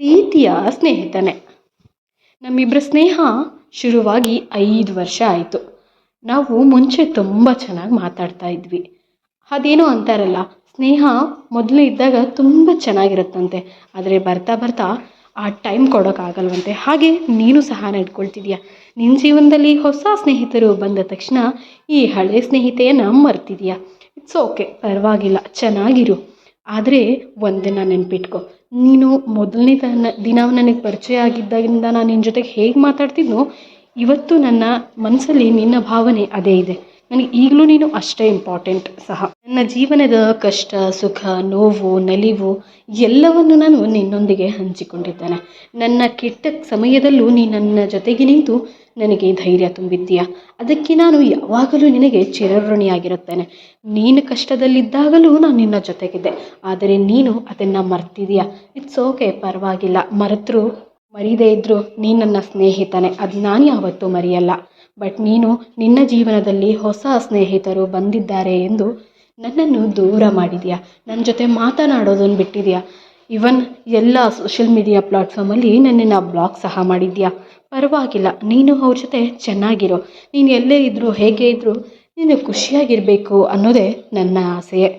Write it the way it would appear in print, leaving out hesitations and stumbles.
ಪ್ರೀತಿಯ ಸ್ನೇಹಿತನೇ. ನಮ್ಮಿಬ್ಬರ ಸ್ನೇಹ ಶುರುವಾಗಿ 5 ವರ್ಷ ಆಯಿತು. ನಾವು ಮುಂಚೆ ತುಂಬ ಚೆನ್ನಾಗಿ ಮಾತಾಡ್ತಾ ಇದ್ವಿ. ಅದೇನೋ ಅಂತಾರಲ್ಲ, ಸ್ನೇಹ ಮೊದಲು ಇದ್ದಾಗ ತುಂಬ ಚೆನ್ನಾಗಿರುತ್ತಂತೆ, ಆದರೆ ಬರ್ತಾ ಬರ್ತಾ ಆ ಟೈಮ್ ಕೊಡೋಕ್ಕಾಗಲ್ವಂತೆ. ಹಾಗೆ ನೀನು ಸಹ ನಡ್ಕೊಳ್ತಿದ್ಯಾ. ನಿನ್ನ ಜೀವನದಲ್ಲಿ ಹೊಸ ಸ್ನೇಹಿತರು ಬಂದ ತಕ್ಷಣ ಈ ಹಳೆ ಸ್ನೇಹಿತೆಯನ್ನು ಮರ್ತಿದೀಯಾ. ಇಟ್ಸ್ ಓಕೆ, ಪರವಾಗಿಲ್ಲ, ಚೆನ್ನಾಗಿರು. ಆದರೆ ಒಂದನ್ನು ನೆನ್ಪಿಟ್ಕೊ, ನೀನು ಮೊದಲನೇ ದಿನ ನನಗೆ ಪರಿಚಯ ಆಗಿದ್ದಾಗಿಂದ ನಾನು ನಿನ್ನ ಜೊತೆಗೆ ಹೇಗೆ ಮಾತಾಡ್ತಿದ್ನೋ, ಇವತ್ತು ನನ್ನ ಮನಸ್ಸಲ್ಲಿ ನಿನ್ನ ಭಾವನೆ ಅದೇ ಇದೆ. ನನಗೆ ಈಗಲೂ ನೀನು ಅಷ್ಟೇ ಇಂಪಾರ್ಟೆಂಟ್ ಸಹ. ನನ್ನ ಜೀವನದ ಕಷ್ಟ, ಸುಖ, ನೋವು, ನಲಿವು ಎಲ್ಲವನ್ನು ನಾನು ನಿನ್ನೊಂದಿಗೆ ಹಂಚಿಕೊಂಡಿದ್ದೇನೆ. ನನ್ನ ಕೆಟ್ಟ ಸಮಯದಲ್ಲೂ ನೀನು ನನ್ನ ಜೊತೆಗೆ ನಿಂತು ನನಗೆ ಧೈರ್ಯ ತುಂಬಿದ್ದೀಯಾ. ಅದಕ್ಕೆ ನಾನು ಯಾವಾಗಲೂ ನಿನಗೆ ಚಿರಋಣಿಯಾಗಿರುತ್ತೇನೆ. ನೀನು ಕಷ್ಟದಲ್ಲಿದ್ದಾಗಲೂ ನಾನು ನಿನ್ನ ಜೊತೆಗಿದ್ದೆ, ಆದರೆ ನೀನು ಅದನ್ನು ಮರ್ತಿದೀಯಾ. ಇಟ್ಸ್ ಓಕೆ, ಪರವಾಗಿಲ್ಲ. ಮರೀದೇ ಇದ್ದರೂ ನೀನು ನನ್ನ ಸ್ನೇಹಿತನೇ, ಅದು ನಾನು ಯಾವತ್ತೂ ಮರೆಯಲ್ಲ. ಬಟ್ ನೀನು ನಿನ್ನ ಜೀವನದಲ್ಲಿ ಹೊಸ ಸ್ನೇಹಿತರು ಬಂದಿದ್ದಾರೆ ಎಂದು ನನ್ನನ್ನು ದೂರ ಮಾಡಿದೆಯಾ. ನನ್ನ ಜೊತೆ ಮಾತನಾಡೋದನ್ನು ಬಿಟ್ಟಿದೆಯಾ. ಇವನ್ ಎಲ್ಲ ಸೋಷಿಯಲ್ ಮೀಡಿಯಾ ಪ್ಲಾಟ್ಫಾರ್ಮಲ್ಲಿ ನನ್ನನ್ನು ಬ್ಲಾಕ್ ಸಹ ಮಾಡಿದ್ಯಾ. ಪರವಾಗಿಲ್ಲ, ನೀನು ಅವ್ರ ಜೊತೆ ಚೆನ್ನಾಗಿರೋ. ನೀನು ಎಲ್ಲೇ ಇದ್ದರೂ ಹೇಗೆ ಇದ್ದರೂ ನೀನು ಖುಷಿಯಾಗಿರಬೇಕು ಅನ್ನೋದೇ ನನ್ನ ಆಸೆಯೇ.